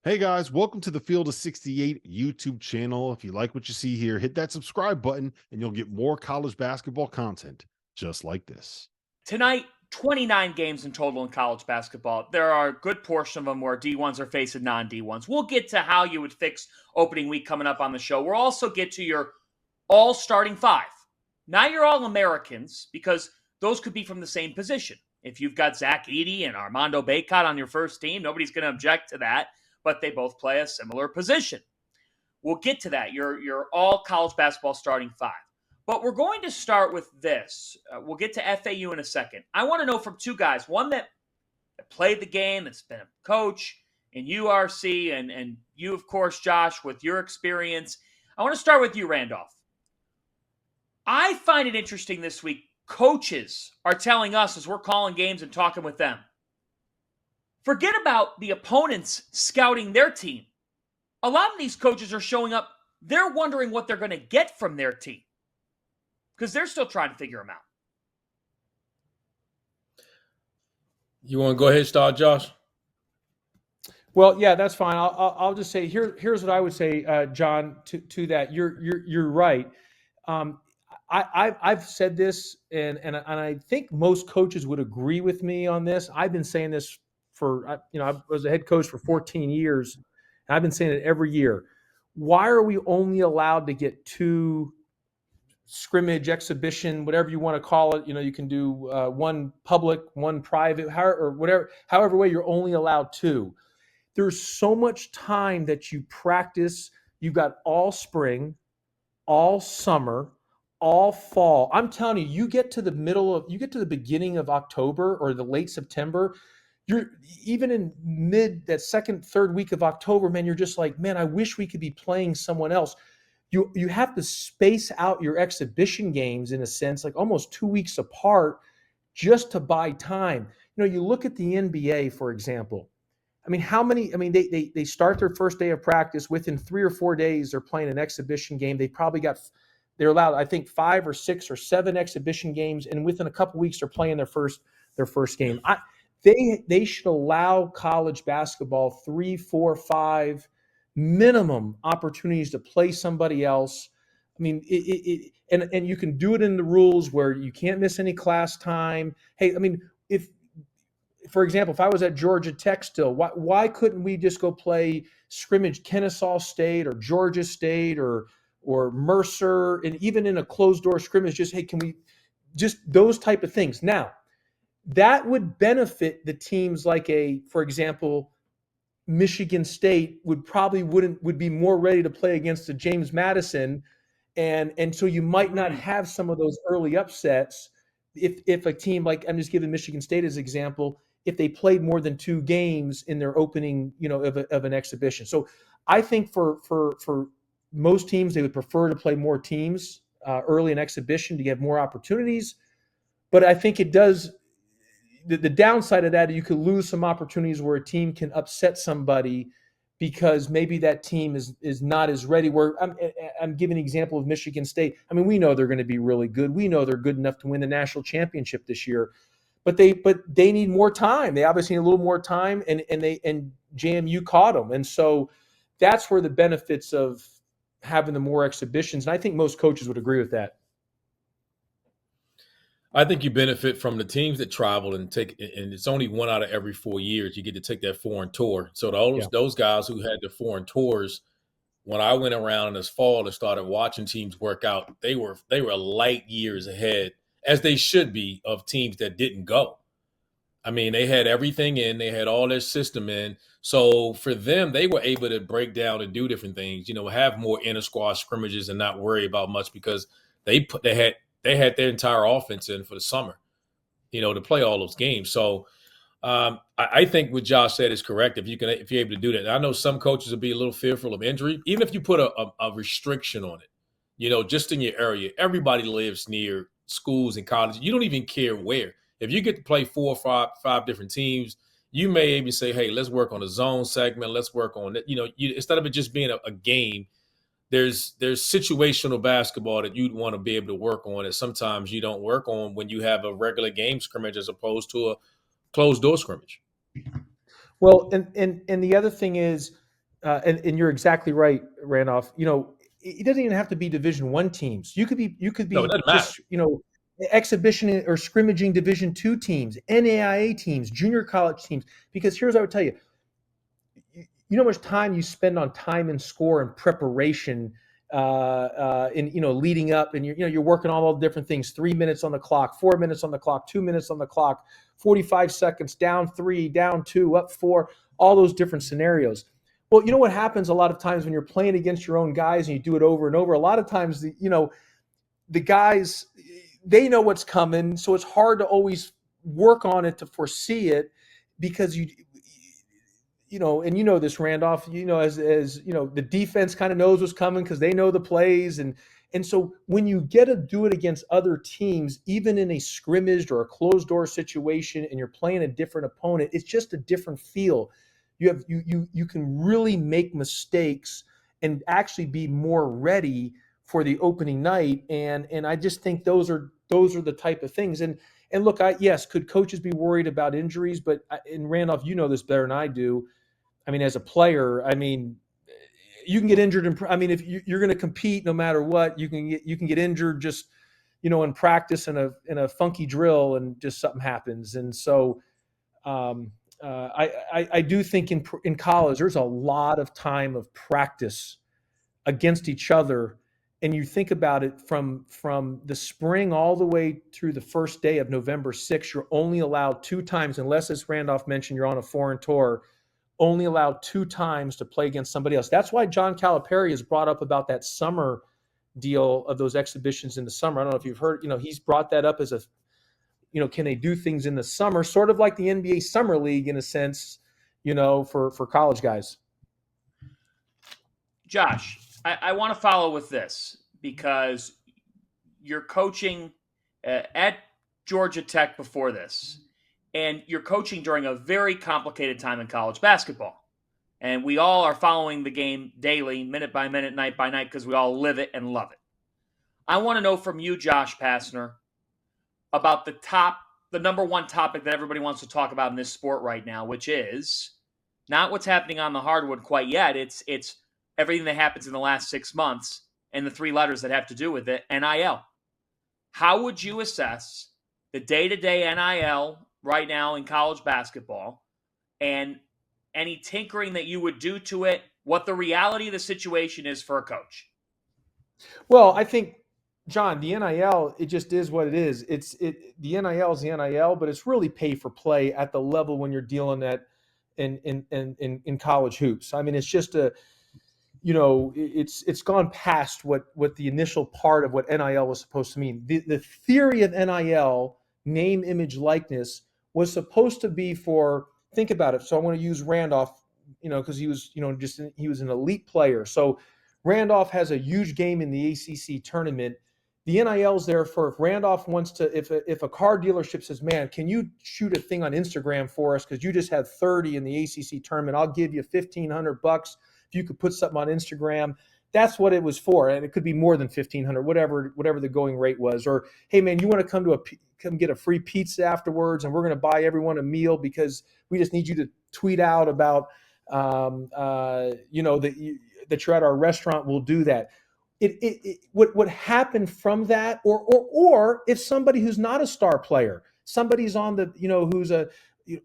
Hey guys, welcome to the Field of 68 YouTube channel. If you like what you see here, hit that subscribe button and you'll get more college basketball content just like this. Tonight, 29 games in total in college basketball. There are a good portion of them where D1s are facing non-D1s. We'll get to how you would fix opening week coming up on the show. We'll also get to your all starting five. Not your All-Americans, because those could be from the same position. If you've got Zach Edey and Armando Bacot on your first team, nobody's going to object to that, but they both play a similar position. We'll get to that, your all college basketball starting five. But we're going to start with this. We'll get to FAU in a second. I want to know from two guys, one that played the game, that's been a coach in URC, and you, of course, Josh, with your experience. I want to start with you, Randolph. I find it interesting this week. Coaches are telling us as we're calling games and talking with them, forget about the opponents scouting their team. A lot of these coaches are showing up, they're wondering what they're going to get from their team because they're still trying to figure them out. You want to go ahead and start, Josh? Well, yeah, that's fine. I'll just say here's what I would say, John. To that, you're right. I've said this, and I think most coaches would agree with me on this. I've been saying this for I was a head coach for 14 years, and I've been saying it every year. Why are we only allowed to get two scrimmage, exhibition, whatever you want to call it? You can do one public, one private, however way you're only allowed two. There's so much time that you practice. You've got all spring, all summer, all fall. I'm telling you, you get to the beginning of October or the late September, you're even in that second, third week of October, man, you're just like, man, I wish we could be playing someone else. You have to space out your exhibition games in a sense, like almost 2 weeks apart, just to buy time. You look at the NBA, for example. They start their first day of practice. Within 3 or 4 days, they're playing an exhibition game. They're allowed, I think, 5 or 6 or 7 exhibition games, and within a couple weeks, they're playing their first game. They should allow college basketball 3, 4, 5 minimum opportunities to play somebody else. And you can do it in the rules where you can't miss any class time. Hey, if, for example, if I was at Georgia Tech still, why couldn't we just go play scrimmage Kennesaw State or Georgia State or Mercer, and even in a closed door scrimmage, can we just those type of things? Now, that would benefit the teams like for example, Michigan State would be more ready to play against the James Madison, and so you might not have some of those early upsets if a team like, I'm just giving Michigan State as an example, if they played more than 2 games in their opening, of an exhibition. So I think for most teams, they would prefer to play more teams early in exhibition to get more opportunities. But I think it does. The downside of that, you could lose some opportunities where a team can upset somebody because maybe that team is not as ready. Where I'm giving an example of Michigan State. We know they're going to be really good. We know they're good enough to win the national championship this year, but they need more time. They obviously need a little more time, and JMU caught them, and so that's where the benefits of having the more exhibitions. And I think most coaches would agree with that. I think you benefit from the teams that travel and it's only 1 out of every 4 years you get to take that foreign tour. So those guys who had the foreign tours, when I went around this fall and started watching teams work out, they were light years ahead, as they should be, of teams that didn't go. They had everything in, they had all their system in. So for them, they were able to break down and do different things, have more inter squad scrimmages and not worry about much because they had their entire offense in for the summer, to play all those games. So I think what Josh said is correct. If you're able to do that, and I know some coaches will be a little fearful of injury, even if you put a restriction on it. Just in your area, everybody lives near schools and colleges. You don't even care where. If you get to play 4 or 5 different teams, you may even say, "Hey, let's work on a zone segment. Let's work on it." Instead of it just being a game. There's situational basketball that you'd want to be able to work on that sometimes you don't work on when you have a regular game scrimmage as opposed to a closed door scrimmage. Well, and the other thing is, and you're exactly right, Randolph. It doesn't even have to be Division I teams. You could be No, it doesn't just exhibition or scrimmaging Division II teams, NAIA teams, junior college teams. Because here's what I would tell you: you know how much time you spend on time and score and preparation, in leading up, and you're working on all the different things. 3 minutes on the clock, 4 minutes on the clock, 2 minutes on the clock, 45 seconds, down 3, down 2, up 4, all those different scenarios. Well, you know what happens a lot of times when you're playing against your own guys and you do it over and over. A lot of times, the guys, they know what's coming, so it's hard to always work on it to foresee it, because and this, Randolph, as the defense kind of knows what's coming because they know the plays, and so when you get to do it against other teams, even in a scrimmaged or a closed door situation, and you're playing a different opponent, it's just a different feel. You can really make mistakes and actually be more ready for the opening night, and I just think those are the type of things. And look, yes, could coaches be worried about injuries? But and Randolph, you know this better than I do. I mean, as a player, you can get injured. If you're going to compete, no matter what, you can get injured just in practice in a funky drill, and just something happens. And so I do think in college there's a lot of time of practice against each other. And you think about it from the spring all the way through the first day of November 6th, you're only allowed 2 times, unless, as Randolph mentioned, you're on a foreign tour, only allowed 2 times to play against somebody else. That's why John Calipari has brought up about that summer deal of those exhibitions in the summer. I don't know if you've heard, he's brought that up as can they do things in the summer, sort of like the NBA Summer League in a sense, for college guys. Josh, I want to follow with this, because you're coaching at Georgia Tech before this, and you're coaching during a very complicated time in college basketball. And we all are following the game daily, minute by minute, night by night, because we all live it and love it. I want to know from you, Josh Pastner, about the number one topic that everybody wants to talk about in this sport right now, which is not what's happening on the hardwood quite yet. It's everything that happens in the last 6 months and the 3 letters that have to do with it, NIL. How would you assess the day-to-day NIL right now in college basketball, and any tinkering that you would do to it, what the reality of the situation is for a coach? Well, I think, John, the NIL, it just is what it is. The NIL is the NIL, but it's really pay for play at the level when you're dealing at in college hoops. It's just it's gone past what the initial part of what NIL was supposed to mean. The theory of NIL, name, image, likeness, was supposed to be for, think about it. So I'm going to use Randolph, because he was, he was an elite player. So Randolph has a huge game in the ACC tournament. The NIL's there for if Randolph wants to, if a car dealership says, man, can you shoot a thing on Instagram for us? Because you just had 30 in the ACC tournament. I'll give you $1,500 if you could put something on Instagram. That's what it was for. And it could be more than $1,500, whatever the going rate was. Or, hey man, you want to come get a free pizza afterwards, and we're going to buy everyone a meal because we just need you to tweet out about, that you're at our restaurant. We'll do that. What happened from that, or if somebody who's not a star player, somebody's on the, who's a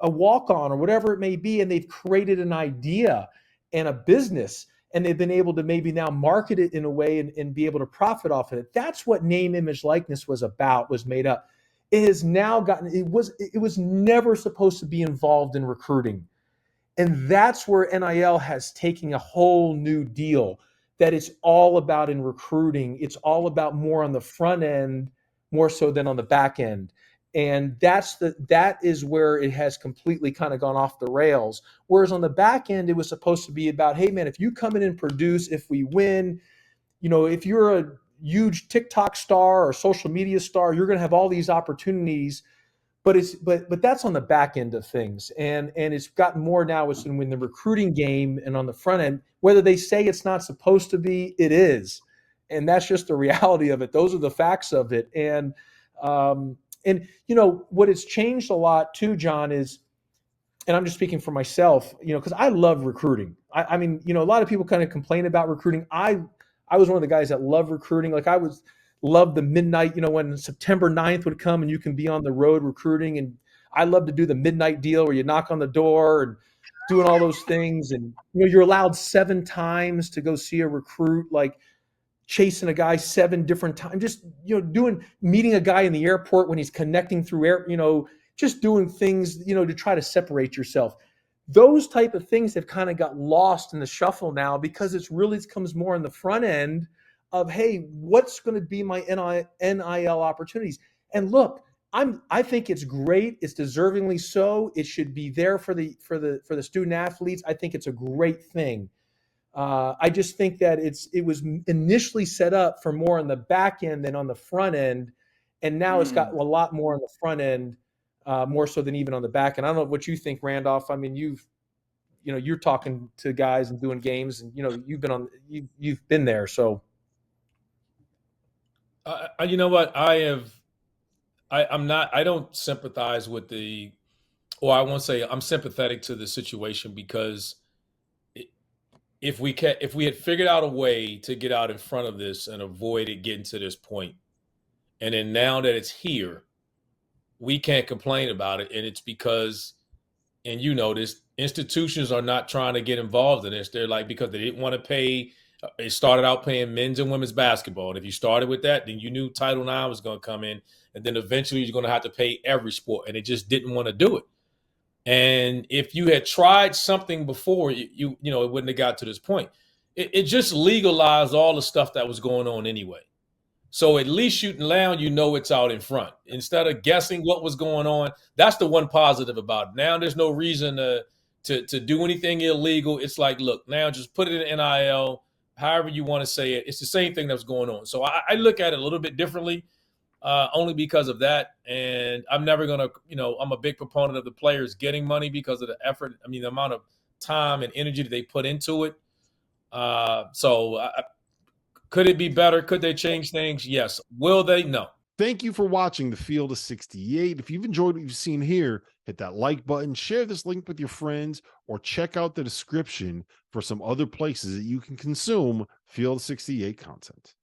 walk-on or whatever it may be, and they've created an idea and a business, and they've been able to maybe now market it in a way and be able to profit off of it. That's what name, image, likeness was made up. It has now it was never supposed to be involved in recruiting. And that's where NIL has taken a whole new deal, that it's all about in recruiting. It's all about more on the front end, more so than on the back end. And that is where it has completely kind of gone off the rails. Whereas on the back end, it was supposed to be about, hey man, if you come in and produce, if we win, if you're a huge TikTok star or social media star, you're going to have all these opportunities. But that's on the back end of things, and it's gotten more now. It's in the recruiting game and on the front end. Whether they say it's not supposed to be, it is, and that's just the reality of it. Those are the facts of it. And what has changed a lot too, John, is and I'm just speaking for myself, because I love recruiting. I mean, a lot of people kind of complain about recruiting. I was one of the guys that love recruiting. Like loved the midnight, when September 9th would come and you can be on the road recruiting. And I love to do the midnight deal where you knock on the door and doing all those things. And, you're allowed 7 times to go see a recruit, like chasing a guy 7 different times, just, meeting a guy in the airport when he's connecting through just doing things, to try to separate yourself. Those type of things have kind of got lost in the shuffle now because it comes more in the front end of, hey, what's going to be my NIL opportunities? And look, I think it's great. It's deservingly so. It should be there for the student athletes. I think it's a great thing. I just think that it was initially set up for more on the back end than on the front end, and now it's got a lot more on the front end, more so than even on the back end. I don't know what you think, Randolph. I mean, you're talking to guys and doing games, and you've been there, so. You know what? I don't sympathize with I won't say I'm sympathetic to the situation, because if we had figured out a way to get out in front of this and avoid it getting to this point, and then now that it's here, we can't complain about it. And it's because, and this, institutions are not trying to get involved in this. They're like, because they didn't want to pay. It started out paying men's and women's basketball. And if you started with that, then you knew Title IX was going to come in. And then eventually you're going to have to pay every sport. And it just didn't want to do it. And if you had tried something before, it wouldn't have got to this point. It just legalized all the stuff that was going on anyway. So at least it's out in front. Instead of guessing what was going on, that's the one positive about it. Now there's no reason to do anything illegal. It's like, look, now just put it in NIL, however you want to say it. It's the same thing that was going on. So I look at it a little bit differently, only because of that. And I'm never going to, I'm a big proponent of the players getting money because of the effort. I mean, the amount of time and energy that they put into it. Could it be better? Could they change things? Yes. Will they? No. Thank you for watching the Field of 68. If you've enjoyed what you've seen here, hit that like button, share this link with your friends, or check out the description for some other places that you can consume Field of 68 content.